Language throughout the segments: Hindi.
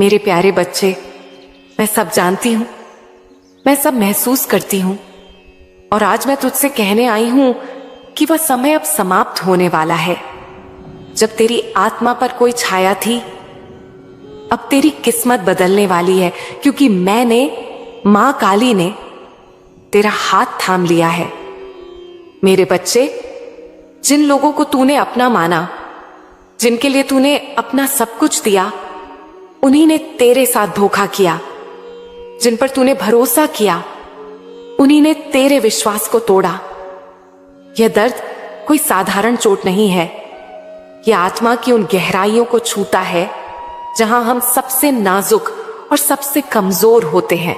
मेरे प्यारे बच्चे, मैं सब जानती हूं, मैं सब महसूस करती हूं, और आज मैं तुझसे कहने आई हूं कि वह समय अब समाप्त होने वाला है। जब तेरी आत्मा पर कोई छाया थी, अब तेरी किस्मत बदलने वाली है, क्योंकि मैंने, मां काली ने तेरा हाथ थाम लिया है। मेरे बच्चे, जिन लोगों को तूने अपना माना, जिनके लिए तूने अपना सब कुछ दिया, उन्हीं ने तेरे साथ धोखा किया। जिन पर तूने भरोसा किया, उन्हीं ने तेरे विश्वास को तोड़ा। यह दर्द कोई साधारण चोट नहीं है, यह आत्मा की उन गहराइयों को छूता है जहां हम सबसे नाजुक और सबसे कमजोर होते हैं।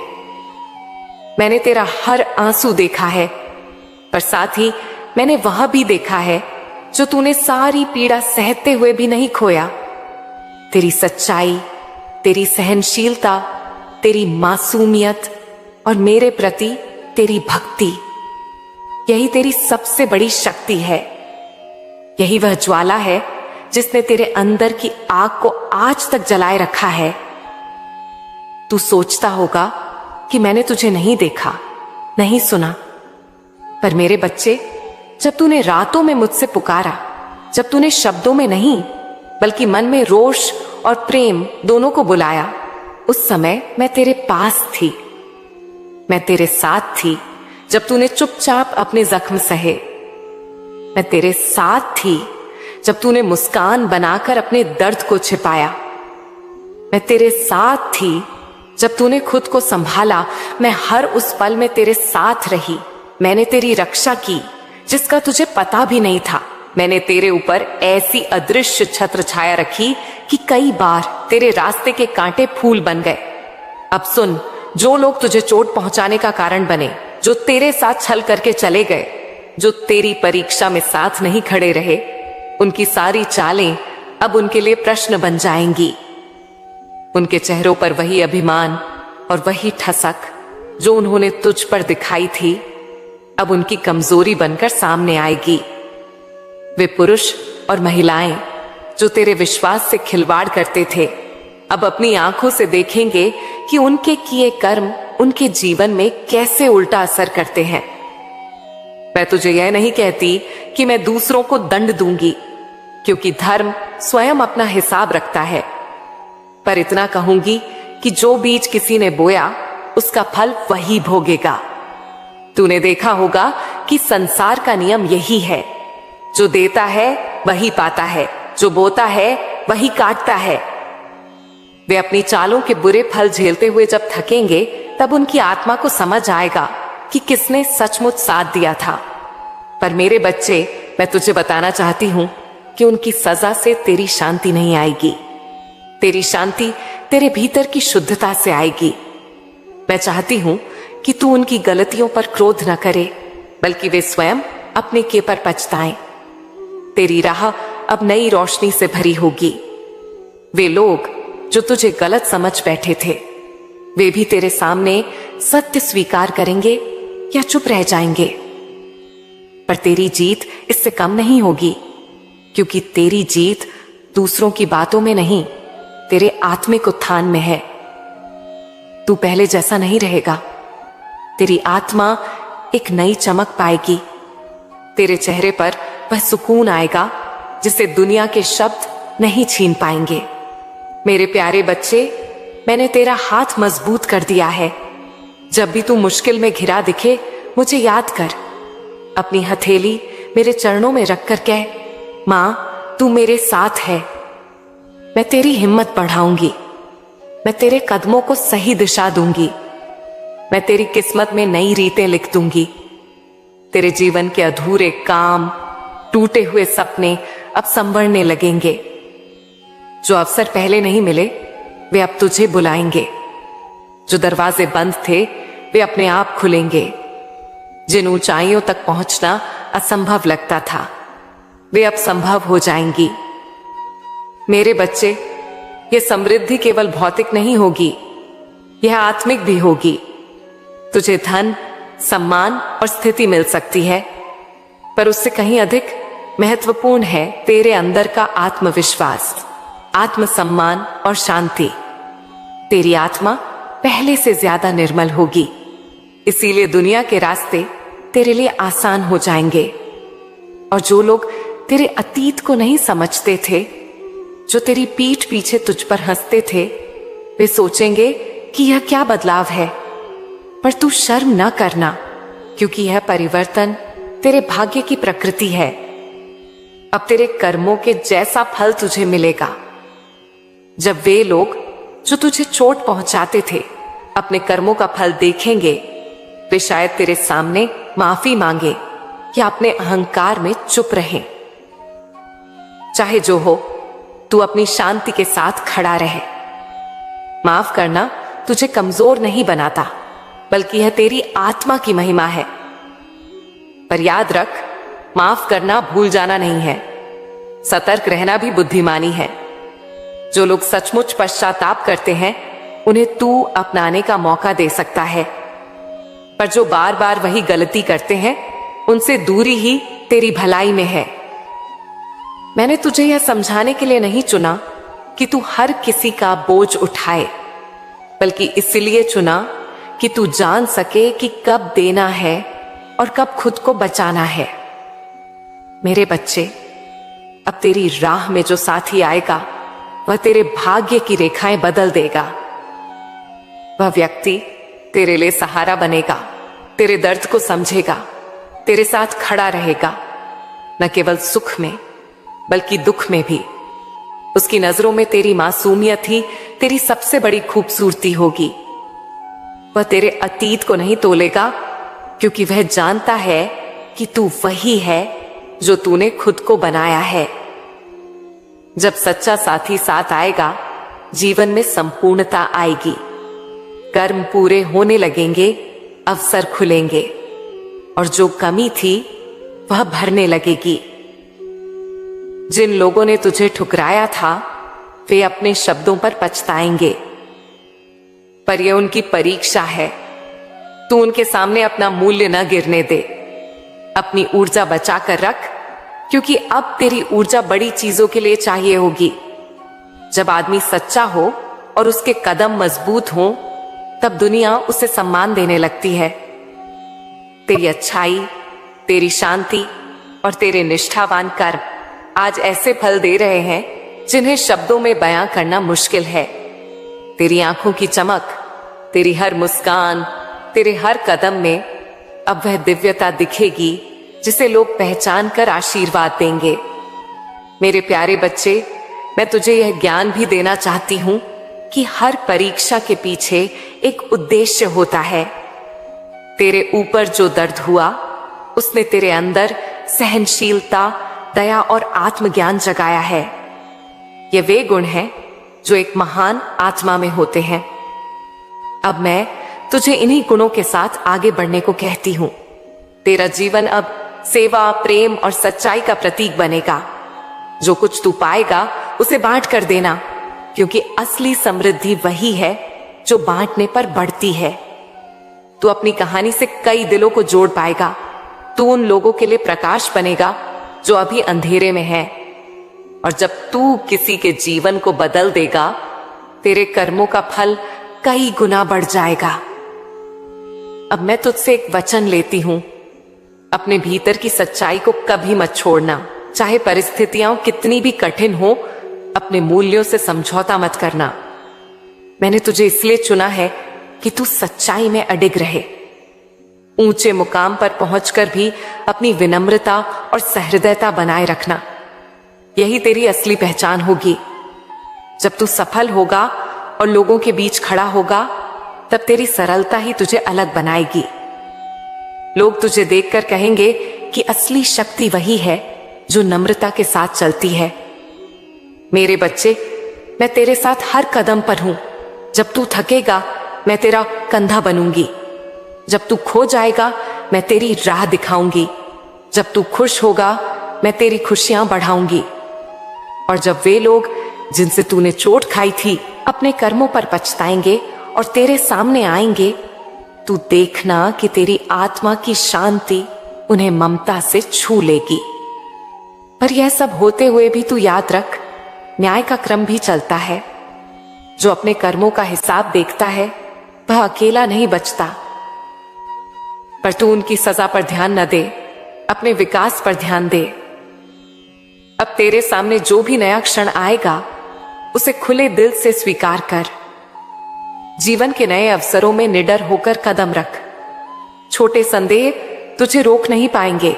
मैंने तेरा हर आंसू देखा है, पर साथ ही मैंने वह भी देखा है जो तूने सारी पीड़ा सहते हुए भी नहीं खोया। तेरी सच्चाई, तेरी सहनशीलता, तेरी मासूमियत और मेरे प्रति तेरी भक्ति, यही तेरी सबसे बड़ी शक्ति है। यही वह ज्वाला है जिसने तेरे अंदर की आग को आज तक जलाए रखा है। तू सोचता होगा कि मैंने तुझे नहीं देखा, नहीं सुना, पर मेरे बच्चे, जब तूने रातों में मुझसे पुकारा, जब तूने शब्दों में नहीं बल्कि मन में रोष और प्रेम दोनों को बुलाया, उस समय मैं तेरे पास थी, मैं तेरे साथ थी। जब तूने चुपचाप अपने जख्म सहे, मैं तेरे साथ थी। जब तूने मुस्कान बनाकर अपने दर्द को छिपाया, मैं तेरे साथ थी। जब तूने खुद को संभाला, मैं हर उस पल में तेरे साथ रही। मैंने तेरी रक्षा की जिसका तुझे पता भी नहीं था। मैंने तेरे ऊपर ऐसी अदृश्य छत्र छाया रखी कि कई बार तेरे रास्ते के कांटे फूल बन गए। अब सुन, जो लोग तुझे चोट पहुंचाने का कारण बने, जो तेरे साथ छल करके चले गए, जो तेरी परीक्षा में साथ नहीं खड़े रहे, उनकी सारी चालें अब उनके लिए प्रश्न बन जाएंगी। उनके चेहरों पर वही अभिमान और वही ठसक जो उन्होंने तुझ पर दिखाई थी, अब उनकी कमजोरी बनकर सामने आएगी। वे पुरुष और महिलाएं जो तेरे विश्वास से खिलवाड़ करते थे, अब अपनी आंखों से देखेंगे कि उनके किए कर्म उनके जीवन में कैसे उल्टा असर करते हैं। मैं तुझे यह नहीं कहती कि मैं दूसरों को दंड दूंगी, क्योंकि धर्म स्वयं अपना हिसाब रखता है, पर इतना कहूंगी कि जो बीज किसी ने बोया, उसका फल वही भोगेगा। तूने देखा होगा कि संसार का नियम यही है, जो देता है वही पाता है, जो बोता है वही काटता है। वे अपनी चालों के बुरे फल झेलते हुए जब थकेंगे, तब उनकी आत्मा को समझ आएगा कि किसने सचमुच साथ दिया था। पर मेरे बच्चे, मैं तुझे बताना चाहती हूं कि उनकी सजा से तेरी शांति नहीं आएगी। तेरी शांति तेरे भीतर की शुद्धता से आएगी। मैं चाहती हूं कि तू उनकी गलतियों पर क्रोध न करे, बल्कि वे स्वयं अपने किए पर पछताएं। तेरी राह अब नई रोशनी से भरी होगी। वे लोग जो तुझे गलत समझ बैठे थे, वे भी तेरे सामने सत्य स्वीकार करेंगे या चुप रह जाएंगे। पर तेरी जीत इससे कम नहीं होगी, क्योंकि तेरी जीत दूसरों की बातों में नहीं, तेरे आत्मिक उत्थान में है। तू पहले जैसा नहीं रहेगा। तेरी आत्मा एक नई चमक पाएगी। तेरे चेहरे पर वह सुकून आएगा जिसे दुनिया के शब्द नहीं छीन पाएंगे। मेरे प्यारे बच्चे, मैंने तेरा हाथ मजबूत कर दिया है। जब भी तू मुश्किल में घिरा दिखे, मुझे याद कर। अपनी हथेली मेरे चरणों में रखकर कह, मां, तू मेरे साथ है। मैं तेरी हिम्मत बढ़ाऊंगी। मैं तेरे कदमों को सही दिशा दूंगी। मैं तेरी किस्मत में नई रीतें लिख दूंगी। तेरे जीवन के अधूरे काम, टूटे हुए सपने अब संवरने लगेंगे। जो अवसर पहले नहीं मिले, वे अब तुझे बुलाएंगे। जो दरवाजे बंद थे, वे अपने आप खुलेंगे। जिन ऊंचाइयों तक पहुंचना असंभव लगता था, वे अब संभव हो जाएंगी। मेरे बच्चे, यह समृद्धि केवल भौतिक नहीं होगी, यह आत्मिक भी होगी। तुझे धन, सम्मान और स्थिति मिल सकती है, पर उससे कहीं अधिक महत्वपूर्ण है तेरे अंदर का आत्मविश्वास, आत्मसम्मान और शांति। तेरी आत्मा पहले से ज्यादा निर्मल होगी। इसीलिए दुनिया के रास्ते तेरे लिए आसान हो जाएंगे। और जो लोग तेरे अतीत को नहीं समझते थे, जो तेरी पीठ पीछे तुझ पर हंसते थे, वे सोचेंगे कि यह क्या बदलाव है। पर तू शर्म न करना, क्योंकि यह परिवर्तन तेरे भाग्य की प्रकृति है। अब तेरे कर्मों के जैसा फल तुझे मिलेगा। जब वे लोग जो तुझे चोट पहुंचाते थे अपने कर्मों का फल देखेंगे, वे शायद तेरे सामने माफी मांगे या अपने अहंकार में चुप रहें। चाहे जो हो, तू अपनी शांति के साथ खड़ा रहे। माफ करना तुझे कमजोर नहीं बनाता, बल्कि यह तेरी आत्मा की महिमा है। पर याद रख, माफ करना भूल जाना नहीं है, सतर्क रहना भी बुद्धिमानी है। जो लोग सचमुच पश्चाताप करते हैं, उन्हें तू अपनाने का मौका दे सकता है। पर जो बार बार वही गलती करते हैं, उनसे दूरी ही तेरी भलाई में है। मैंने तुझे यह समझाने के लिए नहीं चुना कि तू हर किसी का बोझ उठाए, बल्कि इसलिए चुना कि तू जान सके कि कब देना है और कब खुद को बचाना है। मेरे बच्चे, अब तेरी राह में जो साथी आएगा, वह तेरे भाग्य की रेखाएं बदल देगा। वह व्यक्ति तेरे लिए सहारा बनेगा, तेरे दर्द को समझेगा, तेरे साथ खड़ा रहेगा, न केवल सुख में बल्कि दुख में भी। उसकी नजरों में तेरी मासूमियत ही तेरी सबसे बड़ी खूबसूरती होगी। वह तेरे अतीत को नहीं तोलेगा, क्योंकि वह जानता है कि तू वही है जो तूने खुद को बनाया है। जब सच्चा साथी साथ आएगा, जीवन में संपूर्णता आएगी, कर्म पूरे होने लगेंगे, अवसर खुलेंगे, और जो कमी थी वह भरने लगेगी। जिन लोगों ने तुझे ठुकराया था, वे अपने शब्दों पर पछताएंगे, पर यह उनकी परीक्षा है। तू उनके सामने अपना मूल्य न गिरने दे। अपनी ऊर्जा बचा कर रख, क्योंकि अब तेरी ऊर्जा बड़ी चीजों के लिए चाहिए होगी। जब आदमी सच्चा हो और उसके कदम मजबूत हों, तब दुनिया उसे सम्मान देने लगती है। तेरी अच्छाई, तेरी शांति और तेरे निष्ठावान कर्म आज ऐसे फल दे रहे हैं जिन्हें शब्दों में बयां करना मुश्किल है। तेरी आंखों की चमक, तेरी हर मुस्कान, तेरे हर कदम में अब वह दिव्यता दिखेगी जिसे लोग पहचान कर आशीर्वाद देंगे। मेरे प्यारे बच्चे, मैं तुझे यह ज्ञान भी देना चाहती हूं कि हर परीक्षा के पीछे एक उद्देश्य होता है। तेरे ऊपर जो दर्द हुआ, उसने तेरे अंदर सहनशीलता, दया और आत्मज्ञान जगाया है। ये वे गुण हैं जो एक महान आत्मा में होते हैं। अब मैं तुझे इन्हीं गुणों के साथ आगे बढ़ने को कहती हूं। तेरा जीवन अब सेवा, प्रेम और सच्चाई का प्रतीक बनेगा। जो कुछ तू पाएगा उसे बांट कर देना, क्योंकि असली समृद्धि वही है जो बांटने पर बढ़ती है। तू अपनी कहानी से कई दिलों को जोड़ पाएगा। तू उन लोगों के लिए प्रकाश बनेगा जो अभी अंधेरे में हैं। और जब तू किसी के जीवन को बदल देगा, तेरे कर्मों का फल कई गुना बढ़ जाएगा। अब मैं तुझसे एक वचन लेती हूं, अपने भीतर की सच्चाई को कभी मत छोड़ना। चाहे परिस्थितियां कितनी भी कठिन हो, अपने मूल्यों से समझौता मत करना। मैंने तुझे इसलिए चुना है कि तू सच्चाई में अडिग रहे। ऊंचे मुकाम पर पहुंचकर भी अपनी विनम्रता और सहृदयता बनाए रखना। यही तेरी असली पहचान होगी। जब तू सफल होगा और लोगों के बीच खड़ा होगा, तब तेरी सरलता ही तुझे अलग बनाएगी। लोग तुझे देखकर कहेंगे कि असली शक्ति वही है जो नम्रता के साथ चलती है। मेरे बच्चे, मैं तेरे साथ हर कदम पर हूं। जब तू थकेगा, मैं तेरा कंधा बनूंगी। जब तू खो जाएगा, मैं तेरी राह दिखाऊंगी। जब तू खुश होगा, मैं तेरी खुशियां बढ़ाऊंगी। और जब वे लोग जिनसे तूने चोट खाई थी अपने कर्मों पर पछताएंगे और तेरे सामने आएंगे, तू देखना कि तेरी आत्मा की शांति उन्हें ममता से छू लेगी। पर यह सब होते हुए भी तू याद रख, न्याय का क्रम भी चलता है। जो अपने कर्मों का हिसाब देखता है वह अकेला नहीं बचता। पर तू उनकी सजा पर ध्यान न दे, अपने विकास पर ध्यान दे। अब तेरे सामने जो भी नया क्षण आएगा उसे खुले दिल से स्वीकार कर। जीवन के नए अवसरों में निडर होकर कदम रख। छोटे संदेह तुझे रोक नहीं पाएंगे।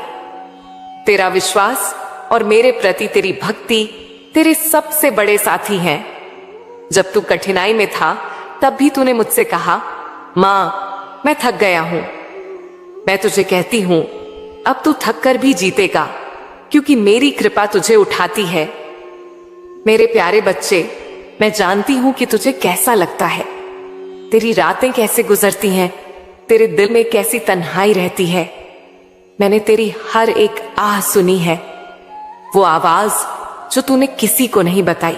तेरा विश्वास और मेरे प्रति तेरी भक्ति तेरे सबसे बड़े साथी हैं। जब तू कठिनाई में था तब भी तूने मुझसे कहा, मां मैं थक गया हूं। मैं तुझे कहती हूं अब तू थक कर भी जीतेगा, क्योंकि मेरी कृपा तुझे उठाती है। मेरे प्यारे बच्चे, मैं जानती हूं कि तुझे कैसा लगता है, तेरी रातें कैसे गुजरती हैं, तेरे दिल में कैसी तन्हाई रहती है। मैंने तेरी हर एक आह सुनी है, वो आवाज जो तूने किसी को नहीं बताई,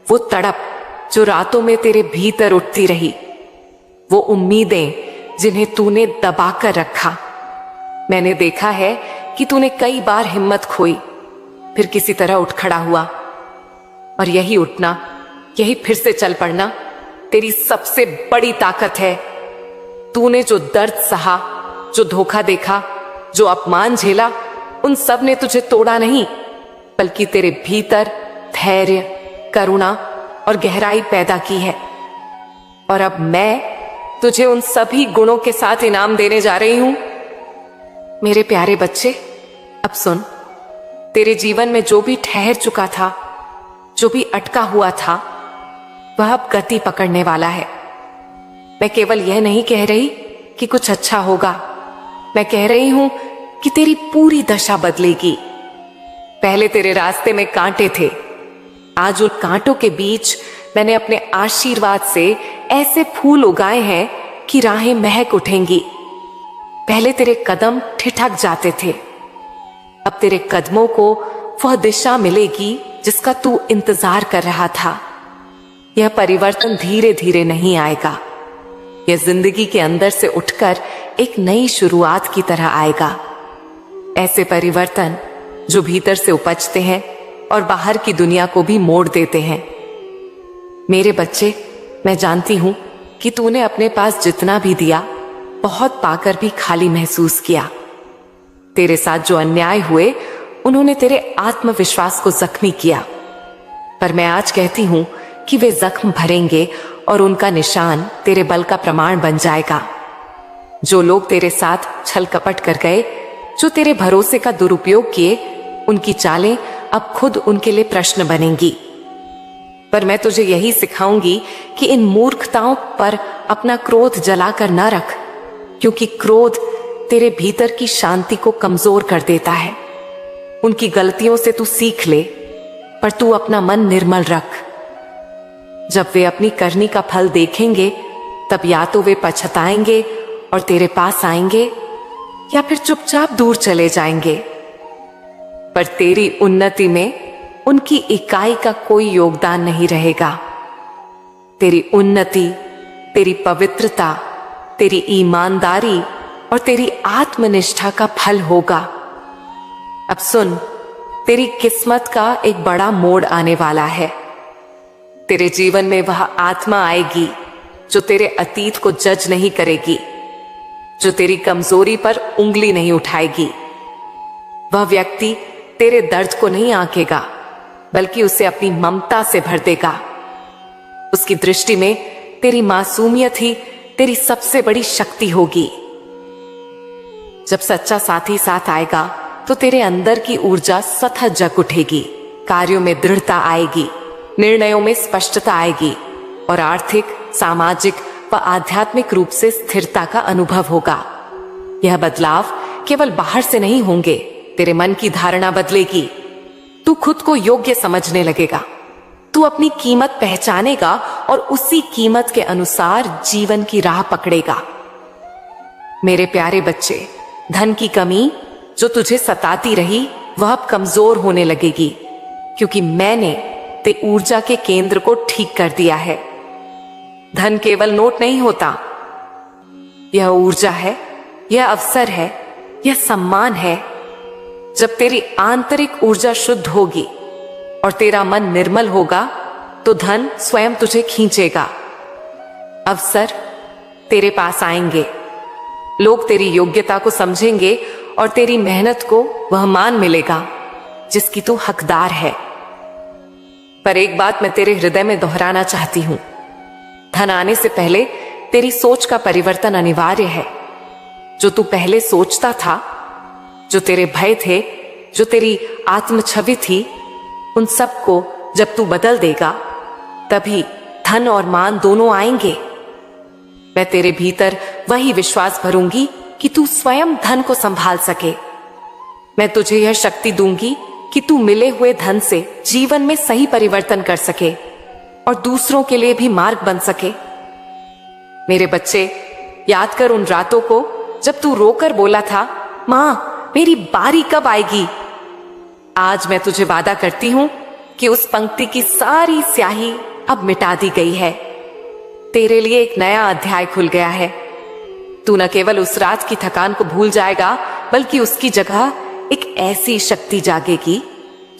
वो तड़प जो रातों में तेरे भीतर उठती रही, वो उम्मीदें जिन्हें तूने दबा कर रखा। मैंने देखा है कि तूने कई बार हिम्मत खोई, फिर किसी तरह उठ खड़ा हुआ, और यही उठना, यही फिर से चल पड़ना तेरी सबसे बड़ी ताकत है। तूने जो दर्द सहा, जो धोखा देखा, जो अपमान झेला, उन सब ने तुझे तोड़ा नहीं, बल्कि तेरे भीतर धैर्य, करुणा और गहराई पैदा की है। और अब मैं तुझे उन सभी गुणों के साथ इनाम देने जा रही हूं। मेरे प्यारे बच्चे, अब सुन, तेरे जीवन में जो भी ठहर चुका था, जो भी अटका हुआ था, वह अब गति पकड़ने वाला है। मैं केवल यह नहीं कह रही कि कुछ अच्छा होगा, मैं कह रही हूं कि तेरी पूरी दशा बदलेगी। पहले तेरे रास्ते में कांटे थे, आज उन कांटों के बीच मैंने अपने आशीर्वाद से ऐसे फूल उगाए हैं कि राहें महक उठेंगी। पहले तेरे कदम ठिठक जाते थे, अब तेरे कदमों को वह दिशा मिलेगी जिसका तू इंतजार कर रहा था। यह परिवर्तन धीरे धीरे नहीं आएगा, यह जिंदगी के अंदर से उठकर एक नई शुरुआत की तरह आएगा। ऐसे परिवर्तन जो भीतर से उपजते हैं और बाहर की दुनिया को भी मोड़ देते हैं। मेरे बच्चे, मैं जानती हूं कि तूने अपने पास जितना भी दिया, बहुत पाकर भी खाली महसूस किया। तेरे साथ जो अन्याय हुए उन्होंने तेरे आत्मविश्वास को जख्मी किया, पर मैं आज कहती हूं कि वे जख्म भरेंगे और उनका निशान तेरे बल का प्रमाण बन जाएगा। जो लोग तेरे साथ छल कपट कर गए, जो तेरे भरोसे का दुरुपयोग किए, उनकी चालें अब खुद उनके लिए प्रश्न बनेंगी। पर मैं तुझे यही सिखाऊंगी कि इन मूर्खताओं पर अपना क्रोध जलाकर न रख, क्योंकि क्रोध तेरे भीतर की शांति को कमजोर कर देता है। उनकी गलतियों से तू सीख ले, पर तू अपना मन निर्मल रख। जब वे अपनी करनी का फल देखेंगे, तब या तो वे पछताएंगे और तेरे पास आएंगे, या फिर चुपचाप दूर चले जाएंगे। पर तेरी उन्नति में उनकी इकाई का कोई योगदान नहीं रहेगा। तेरी उन्नति, तेरी पवित्रता, तेरी ईमानदारी और तेरी आत्मनिष्ठा का फल होगा। अब सुन, तेरी किस्मत का एक बड़ा मोड़ आने वाला है। तेरे जीवन में वह आत्मा आएगी जो तेरे अतीत को जज नहीं करेगी, जो तेरी कमजोरी पर उंगली नहीं उठाएगी। वह व्यक्ति तेरे दर्द को नहीं आंकेगा, बल्कि उसे अपनी ममता से भर देगा। उसकी दृष्टि में तेरी मासूमियत ही तेरी सबसे बड़ी शक्ति होगी। जब सच्चा साथी साथ आएगा तो तेरे अंदर की ऊर्जा स्वतः जग उठेगी, कार्यों में दृढ़ता आएगी, निर्णयों में स्पष्टता आएगी और आर्थिक, सामाजिक व आध्यात्मिक रूप से स्थिरता का अनुभव होगा। यह बदलाव केवल बाहर से नहीं होंगे, तेरे मन की धारणा बदलेगी। तू खुद को योग्य समझने लगेगा, तू अपनी कीमत पहचानेगा और उसी कीमत के अनुसार जीवन की राह पकड़ेगा। मेरे प्यारे बच्चे, धन की कमी जो तुझे सताती रही वह अब कमजोर होने लगेगी, क्योंकि मैंने ते ऊर्जा के केंद्र को ठीक कर दिया है। धन केवल नोट नहीं होता, यह ऊर्जा है, यह अवसर है, यह सम्मान है। जब तेरी आंतरिक ऊर्जा शुद्ध होगी और तेरा मन निर्मल होगा, तो धन स्वयं तुझे खींचेगा। अवसर तेरे पास आएंगे, लोग तेरी योग्यता को समझेंगे और तेरी मेहनत को वह मान मिलेगा जिसकी तू हकदार है। पर एक बात मैं तेरे हृदय में दोहराना चाहती हूं, धन आने से पहले तेरी सोच का परिवर्तन अनिवार्य है। जो तू पहले सोचता था, जो तेरे भय थे, जो तेरी आत्म छवि थी, उन सब को जब तू बदल देगा तभी धन और मान दोनों आएंगे। मैं तेरे भीतर वही विश्वास भरूंगी कि तू स्वयं धन को संभाल सके। मैं तुझे यह शक्ति दूंगी कि तू मिले हुए धन से जीवन में सही परिवर्तन कर सके और दूसरों के लिए भी मार्ग बन सके। मेरे बच्चे, याद कर उन रातों को जब तू रोकर बोला था, मां मेरी बारी कब आएगी। आज मैं तुझे वादा करती हूं कि उस पंक्ति की सारी स्याही अब मिटा दी गई है। तेरे लिए एक नया अध्याय खुल गया है। तू न केवल उस रात की थकान को भूल जाएगा, बल्कि उसकी जगह एक ऐसी शक्ति जागेगी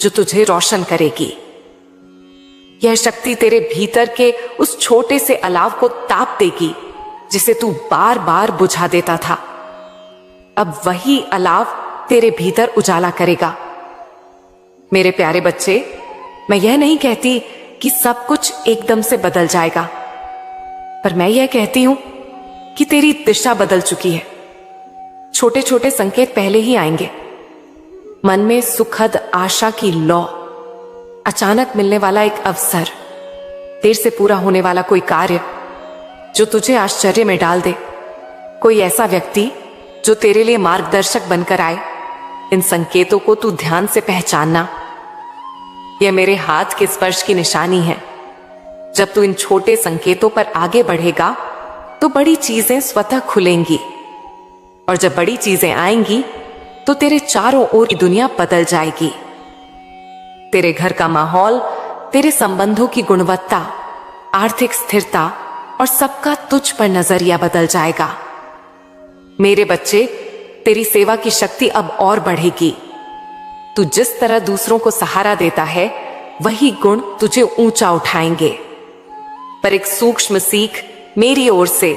जो तुझे रोशन करेगी। यह शक्ति तेरे भीतर के उस छोटे से अलाव को ताप देगी जिसे तू बार बार बुझा देता था। अब वही अलाव तेरे भीतर उजाला करेगा। मेरे प्यारे बच्चे, मैं यह नहीं कहती कि सब कुछ एकदम से बदल जाएगा, पर मैं यह कहती हूं कि तेरी दिशा बदल चुकी है। छोटे छोटे संकेत पहले ही आएंगे। मन में सुखद आशा की लौ, अचानक मिलने वाला एक अवसर, देर से पूरा होने वाला कोई कार्य जो तुझे आश्चर्य में डाल दे, कोई ऐसा व्यक्ति जो तेरे लिए मार्गदर्शक बनकर आए। इन संकेतों को तू ध्यान से पहचानना। यह मेरे हाथ के स्पर्श की निशानी है। जब तू इन छोटे संकेतों पर आगे बढ़ेगा तो बड़ी चीजें स्वतः खुलेंगी, और जब बड़ी चीजें आएंगी तो तेरे चारों ओर की दुनिया बदल जाएगी। तेरे घर का माहौल, तेरे संबंधों की गुणवत्ता, आर्थिक स्थिरता और सबका तुझ पर नजरिया बदल जाएगा। मेरे बच्चे, तेरी सेवा की शक्ति अब और बढ़ेगी। तू जिस तरह दूसरों को सहारा देता है, वही गुण तुझे ऊंचा उठाएंगे। पर एक सूक्ष्म सीख मेरी ओर से,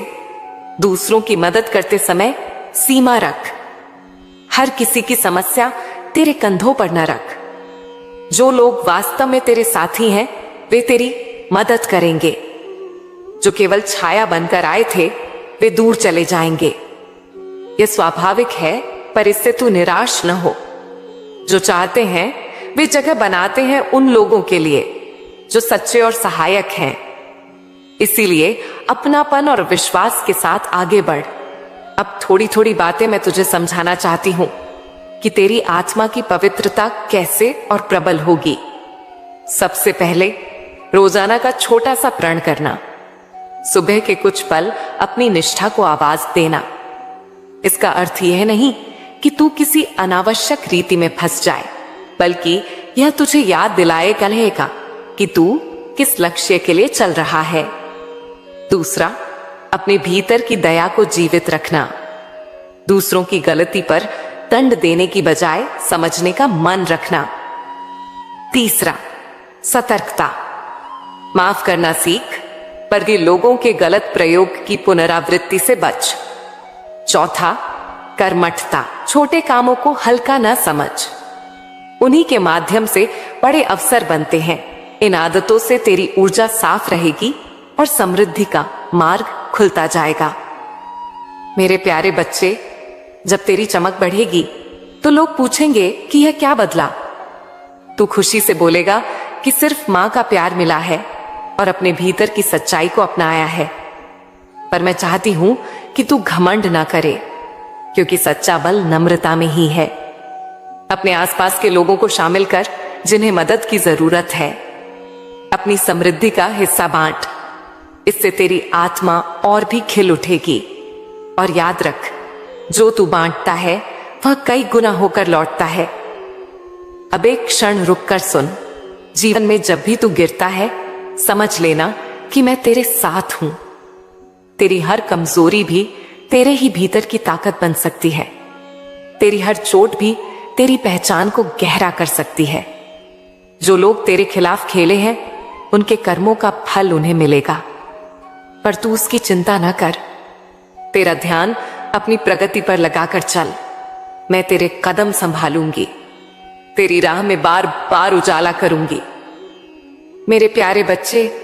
दूसरों की मदद करते समय सीमा रख। हर किसी की समस्या तेरे कंधों पर न रख। जो लोग वास्तव में तेरे साथी हैं, वे तेरी मदद करेंगे। जो केवल छाया बनकर आए थे, वे दूर चले जाएंगे। यह स्वाभाविक है, पर इससे तू निराश न हो। जो चाहते हैं वे जगह बनाते हैं उन लोगों के लिए जो सच्चे और सहायक हैं। इसीलिए अपनापन और विश्वास के साथ आगे बढ़। अब थोड़ी थोड़ी बातें मैं तुझे समझाना चाहती हूं कि तेरी आत्मा की पवित्रता कैसे और प्रबल होगी। सबसे पहले रोजाना का छोटा सा प्रण करना। सुबह के कुछ पल अपनी निष्ठा को आवाज देना। इसका अर्थ यह नहीं कि तू किसी अनावश्यक रीति में फंस जाए, बल्कि यह तुझे याद दिलाए करहेगा कि तू किस लक्ष्य के लिए चल रहा है। दूसरा, अपने भीतर की दया को जीवित रखना। दूसरों की गलती पर दंड देने की बजाय समझने का मन रखना। तीसरा, सतर्कता। माफ करना सीख, पर भी लोगों के गलत प्रयोग की पुनरावृत्ति से बच। चौथा, कर्मठता। छोटे कामों को हल्का न समझ, उन्हीं के माध्यम से बड़े अवसर बनते हैं। इन आदतों से तेरी ऊर्जा साफ रहेगी और समृद्धि का मार्ग खुलता जाएगा। मेरे प्यारे बच्चे, जब तेरी चमक बढ़ेगी तो लोग पूछेंगे कि यह क्या बदला। तू खुशी से बोलेगा कि सिर्फ मां का प्यार मिला है और अपने भीतर की सच्चाई को अपनाया है। पर मैं चाहती हूं कि तू घमंड ना करे, क्योंकि सच्चा बल नम्रता में ही है। अपने आसपास के लोगों को शामिल कर जिन्हें मदद की जरूरत है। अपनी समृद्धि का हिस्सा बांट। इससे तेरी आत्मा और भी खिल उठेगी। और याद रख, जो तू बांटता है वह कई गुना होकर लौटता है। अब एक क्षण रुककर सुन। जीवन में जब भी तू गिरता है, समझ लेना कि मैं तेरे साथ हूं। तेरी हर कमजोरी भी तेरे ही भीतर की ताकत बन सकती है। तेरी हर चोट भी तेरी पहचान को गहरा कर सकती है। जो लोग तेरे खिलाफ खेले हैं, उनके कर्मों का फल उन्हें मिलेगा। पर तू उसकी चिंता न कर, तेरा ध्यान अपनी प्रगति पर लगाकर चल। मैं तेरे कदम संभालूंगी, तेरी राह में बार बार उजाला करूंगी। मेरे प्यारे बच्चे,